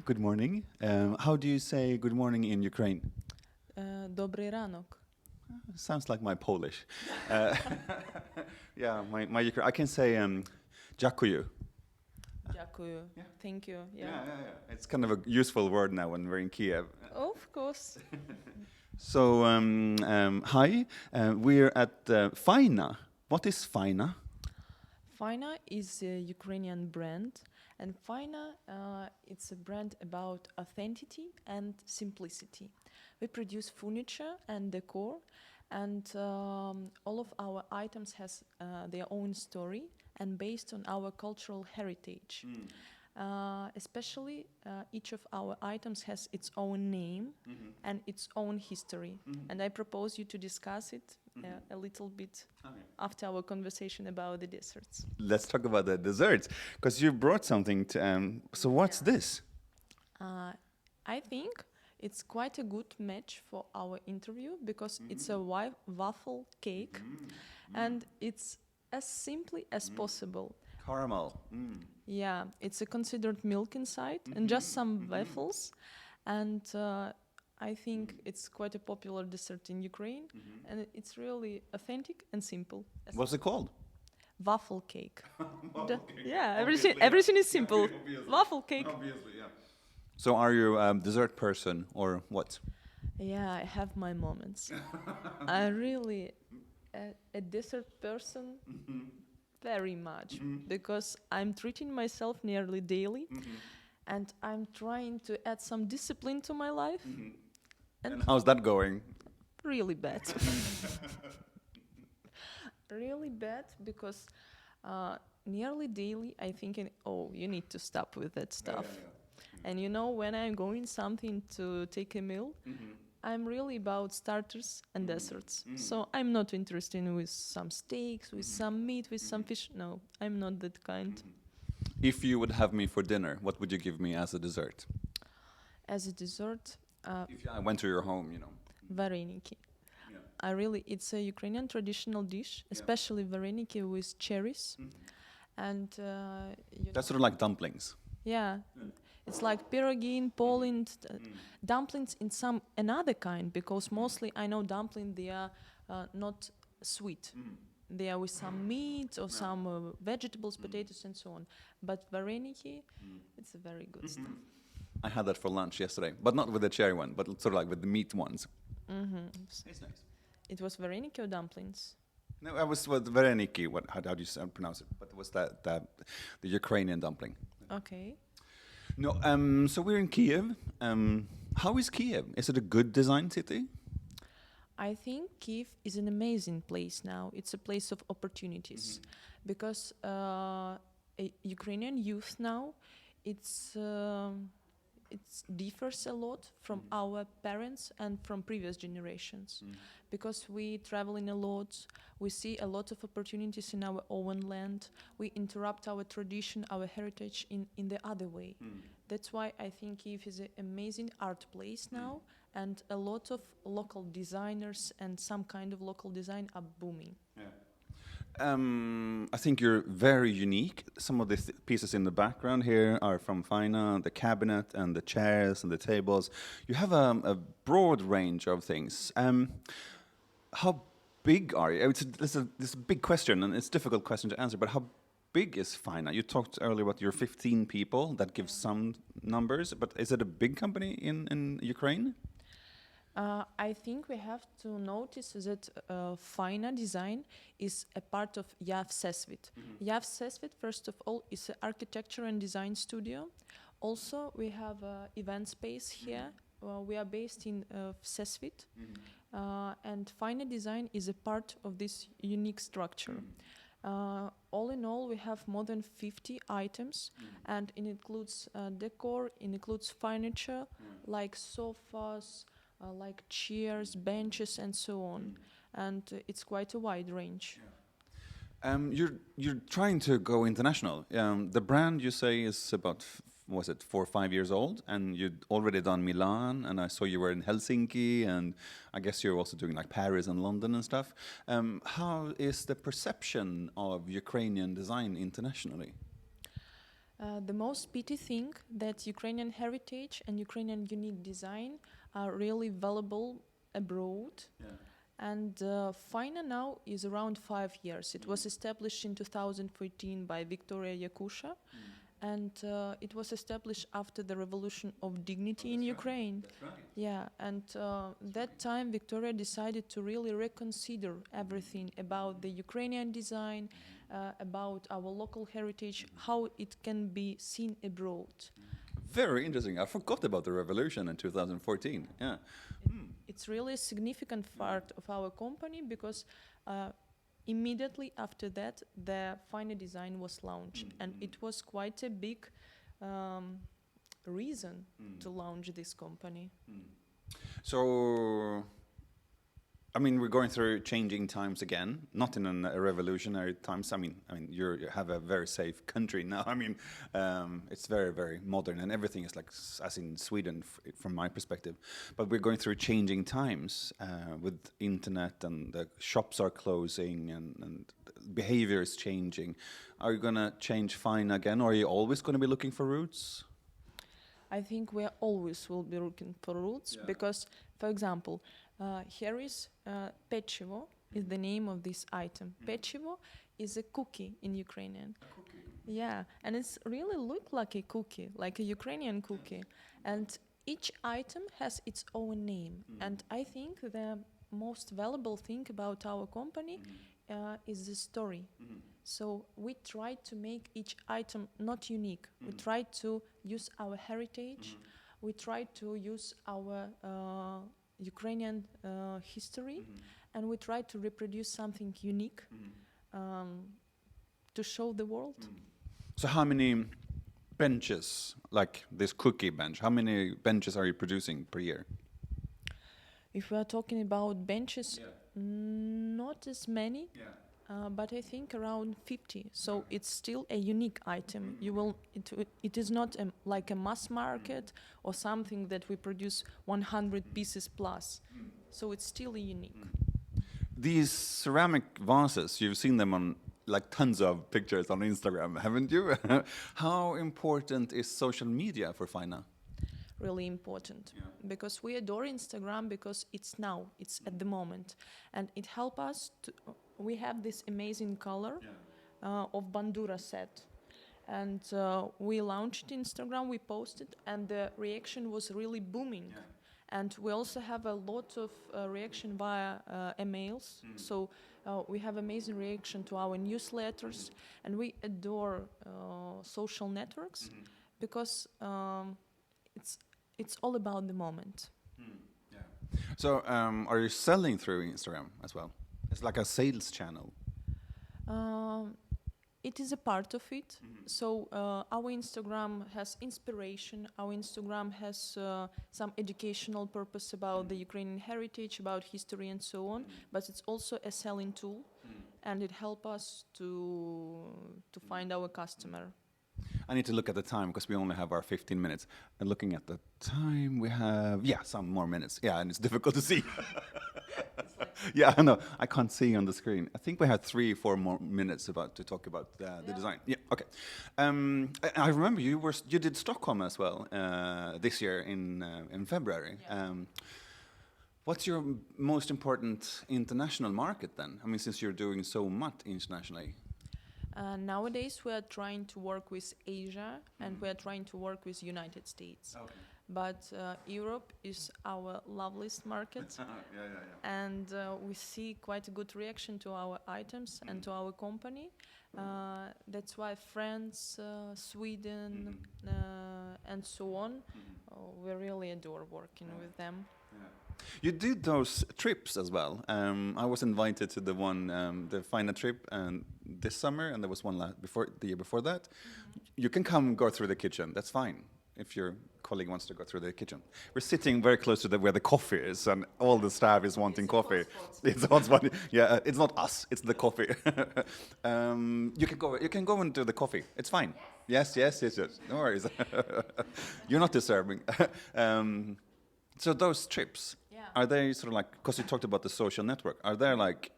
good morning. How do you say good morning in Ukraine? Добрий ранок. Sounds like my Polish. Uh, yeah, my I can say dziękuję. Дякую. Yeah. Thank you. Yeah. It's kind of a useful word now when we're in Kiev. Of course. So, hi, we're at Faina. What is Faina? Faina is a Ukrainian brand, and Faina it's a brand about authenticity and simplicity. We produce furniture and decor, and all of our items has their own story and based on our cultural heritage. Especially, each of our items has its own name and its own history. And I propose you to discuss it a little bit after our conversation about the desserts. Let's talk about the desserts, because you brought something to. So, what's this? I think it's quite a good match for our interview because it's a waffle cake and it's as simply as possible. Caramel. Yeah, it's a considered milk inside and just some waffles. And I think it's quite a popular dessert in Ukraine and it's really authentic and simple. What's it called? Waffle cake. Waffle cake. Yeah, Obviously, everything is simple. obviously. Waffle cake. Obviously, yeah. So, are you a dessert person or what? Yeah, I have my moments. I'm really a dessert person very much because I'm treating myself nearly daily and I'm trying to add some discipline to my life. And how's that going? Really bad. Really bad because nearly daily I thinking, oh, you need to stop with that stuff. And you know, when I'm going something to take a meal, I'm really about starters and desserts. So I'm not interested with some steaks, with some meat, with some fish. No, I'm not that kind. If you would have me for dinner, what would you give me as a dessert? As a dessert, If I went to your home, vareniki. Yeah. It's a Ukrainian traditional dish, especially vareniki with cherries. And That's sort of like dumplings. yeah, it's like pierogi in Poland, dumplings in some another kind because mostly I know dumplings they are not sweet. They are with some meat or some vegetables, potatoes, and so on. But vareniki, it's a very good stuff. I had that for lunch yesterday, but not with the cherry one, but sort of like with the meat ones. It's nice. It was vareniki or dumplings? No, I was with vareniki. How do you pronounce it? But it was the Ukrainian dumpling. Okay. No, so we're in Kiev. How is Kiev? Is it a good design city? I think Kiev is an amazing place now. It's a place of opportunities because Ukrainian youth now, it differs a lot from our parents and from previous generations because we traveling a lot, we see a lot of opportunities in our own land, we interrupt our tradition, our heritage in the other way. That's why I think Kiev is an amazing art place now and a lot of local designers and some kind of local design are booming. I think you're very unique. Some of the pieces in the background here are from Faina, the cabinet and the chairs and the tables. You have a broad range of things. How big are you? This is a big question, and it's a difficult question to answer, but how big is Faina? You talked earlier about your 15 people. That gives some numbers, but is it a big company in Ukraine? I think we have to notice that Faina Design is a part of Yav Sesvit. Yav Sesvit, first of all, is an architecture and design studio. Also, we have an event space here. We are based in Sesvit. And Faina Design is a part of this unique structure. All in all, we have more than 50 items, and it includes decor, it includes furniture, like sofas, like chairs, benches, and so on. And it's quite a wide range. You're trying to go international. The brand you say is about was it 4 or 5 years old, and you'd already done Milan, and I saw you were in Helsinki, and I guess you're also doing like Paris and London and stuff. How is the perception of Ukrainian design internationally? The most pity thing that Ukrainian heritage and Ukrainian unique design are really valuable abroad. And Faina now is around 5 years. It was established in 2014 by Victoria Yakusha, and it was established after the Revolution of Dignity in Ukraine. That's right. Yeah, and that time Victoria decided to really reconsider everything about the Ukrainian design, about our local heritage, how it can be seen abroad. Very interesting. I forgot about the revolution in 2014. Yeah. It's really a significant part of our company because immediately after that, the Faina design was launched, and it was quite a big reason to launch this company. So, I mean, we're going through changing times again, not in a revolutionary times. I mean, you have a very safe country now. I mean, it's very, very modern, and everything is like as in Sweden, from my perspective. But we're going through changing times with internet, and the shops are closing, and behavior is changing. Are you gonna change Fine again, or are you always going to be looking for roots? I think we always will be looking for roots because, for example, here is Patchable is the name of this item. Patchable is a cookie in Ukrainian. A cookie. Yeah, and it's really look like a cookie, like a Ukrainian cookie. And each item has its own name. And I think the most valuable thing about our company is the story. So we try to make each item not unique. We try to use our heritage. We try to use our Ukrainian history, and we try to reproduce something unique to show the world. So how many benches, like this cookie bench, how many benches are you producing per year? If we are talking about benches, not as many, but I think around 50. So it's still a unique item. It is not like a mass market or something that we produce 100 pieces plus. So it's still unique. These ceramic vases, you've seen them on like tons of pictures on Instagram, haven't you? How important is social media for Faina? Really important because we adore Instagram because it's now, it's at the moment, and it helps us to. We have this amazing color of bandura set, and we launched Instagram, we posted, and the reaction was really booming. And we also have a lot of reaction via emails. So we have amazing reaction to our newsletters, and we adore social networks because it's all about the moment. So are you selling through Instagram as well? It's like a sales channel. It is a part of it. So our Instagram has inspiration. Our Instagram has some educational purpose about the Ukrainian heritage, about history and so on. But it's also a selling tool, and it helps us to find our customer. I need to look at the time because we only have our 15 minutes. And looking at the time, we have, some more minutes. Yeah, and it's difficult to see. Yeah, I know. I can't see on the screen. I think we have 3-4 more minutes to talk about the design. Yeah, okay. I remember you did Stockholm as well this year in February. What's your most important international market then? I mean, since you're doing so much internationally. Nowadays, we are trying to work with Asia, and we are trying to work with United States. Okay. But Europe is our loveliest market, and we see quite a good reaction to our items and to our company. That's why France, Sweden, and so on, we really adore working with them. You did those trips as well. I was invited to the one, the Faina trip, this summer, and there was one the year before that. You can come go through the kitchen. That's fine if your colleague wants to go through the kitchen. We're sitting very close to where the coffee is, and all the staff is wanting coffee. It's a hotspot. Yeah, it's not us. It's the coffee. You can go. You can go and do the coffee. It's fine. Yes. No worries. You're not disturbing. So those trips, are they sort of like, because you talked about the social network, are they like,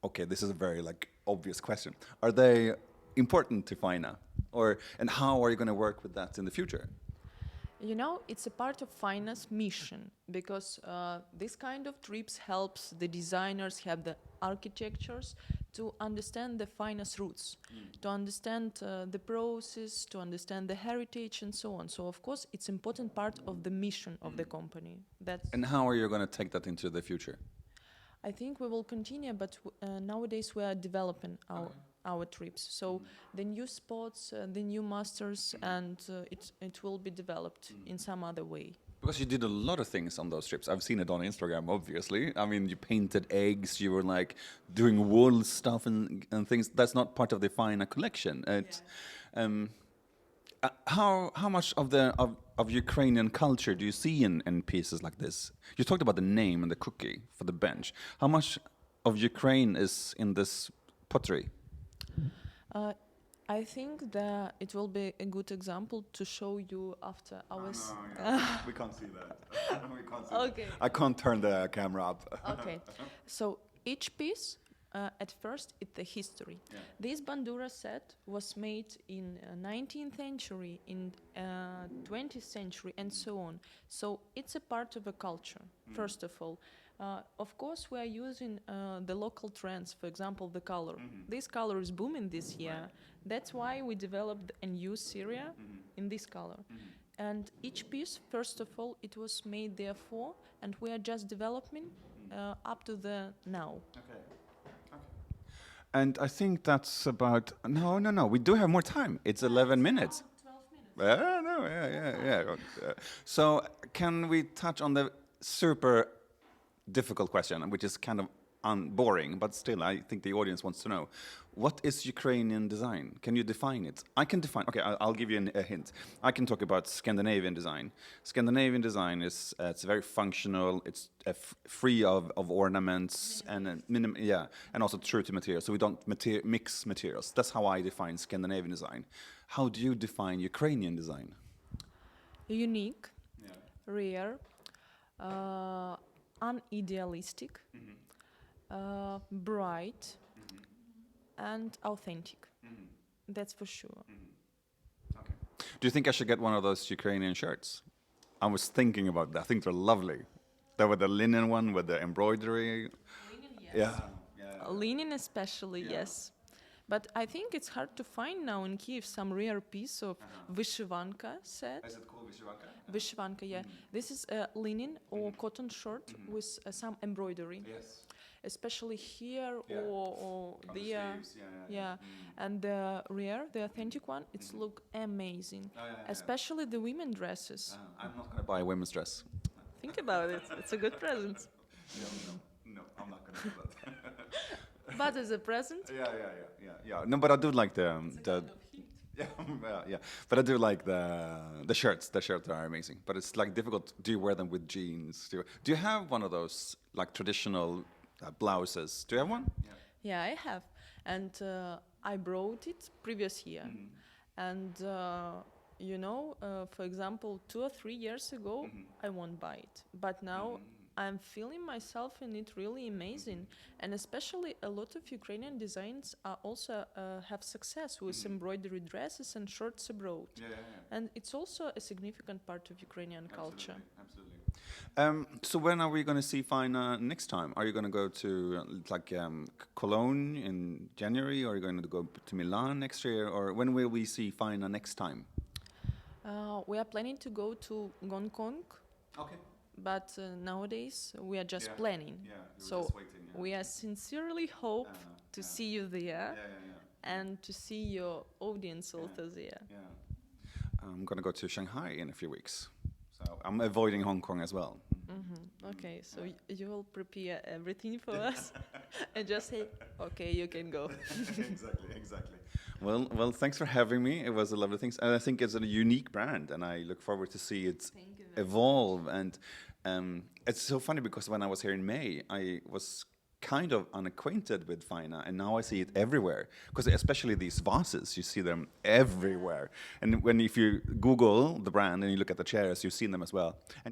okay, this is a very like obvious question, are they important to Faina, Or and how are you going to work with that in the future? You know, it's a part of Faina's mission because this kind of trips helps the designers, have the architectures to understand the Faina's roots, to understand the process, to understand the heritage and so on. So of course, it's important part of the mission of the company. That's And how are you going to take that into the future? I think we will continue, but nowadays we are developing our trips. So the new spots, the new masters, and it will be developed in some other way. Because you did a lot of things on those trips. I've seen it on Instagram, obviously. I mean, you painted eggs, you were like doing wool stuff and things. That's not part of the Faina collection. How much of Ukrainian culture do you see in pieces like this? You talked about the name and the cookie for the bench. How much of Ukraine is in this pottery? I think that it will be a good example to show you after our. We can't see that. We can't see Okay. that. I can't turn the camera up. Okay, so each piece, at first, it's the history. Yeah. This bandura set was made in 19th century, in 20th century, and so on. So it's a part of a culture, first of all. Of course, we are using the local trends, for example, the color. This color is booming this year. Right. That's why we developed a new series in this color. And each piece, first of all, it was made therefore, and we are just developing up to the now. Okay. And I think that's about... No. We do have more time. It's 11 minutes. 12 minutes. No, yeah. So can we touch on the super difficult question, which is kind of boring, but still I think the audience wants to know. What is Ukrainian design? Can you define it? I can define... Okay, I'll give you a hint. I can talk about Scandinavian design. Scandinavian design is it's very functional. It's free of ornaments and and also true to material. So we don't mix materials. That's how I define Scandinavian design. How do you define Ukrainian design? Unique, rare, unidealistic, bright, and authentic. That's for sure. Okay. Do you think I should get one of those Ukrainian shirts? I was thinking about that. I think they're lovely. They were the linen one with the embroidery. Linen, yes. Yeah. Linen especially, yes. But I think it's hard to find now in Kiev some rare piece of vyshivanka set. Is it called vyshivanka? Vyshivanka, yeah. This is a linen or cotton shirt with some embroidery. Yes. Especially here Yeah. or On the there. sleeves, And the rare, the authentic one, it's look amazing. Especially the women dresses. I'm not going to buy a women's dress. Think about it. It's a good present. No, I'm not going to do that. But as a present, Yeah. No, but I do like the But I do like the shirts. The shirts are amazing. But it's like difficult. Do you wear them with jeans? Do you have one of those like traditional blouses? Do you have one? yeah, I have. And I brought it previous year. And for example, 2 or 3 years ago, I won't buy it. But now I'm feeling myself in it really amazing. And especially a lot of Ukrainian designs are also have success with embroidery dresses and shirts abroad. And it's also a significant part of Ukrainian culture. Absolutely. So when are we going to see Faina next time? Are you going to go to Cologne in January? Or are you going to go to Milan next year? Or when will we see Faina next time? We are planning to go to Hong Kong. Okay. But nowadays we are just planning. So just waiting, we are sincerely hope to see you there and to see your audience also there. I'm going to go to Shanghai in a few weeks. So I'm avoiding Hong Kong as well. Okay, so you will prepare everything for us and just say, okay, you can go. Exactly. Well, thanks for having me. It was a lovely thing. And I think it's a unique brand, and I look forward to see it evolve. And it's so funny because when I was here in May, I was kind of unacquainted with Faina, and now I see it everywhere. Because especially these vases, you see them everywhere. And if you Google the brand and you look at the chairs, you see them as well. And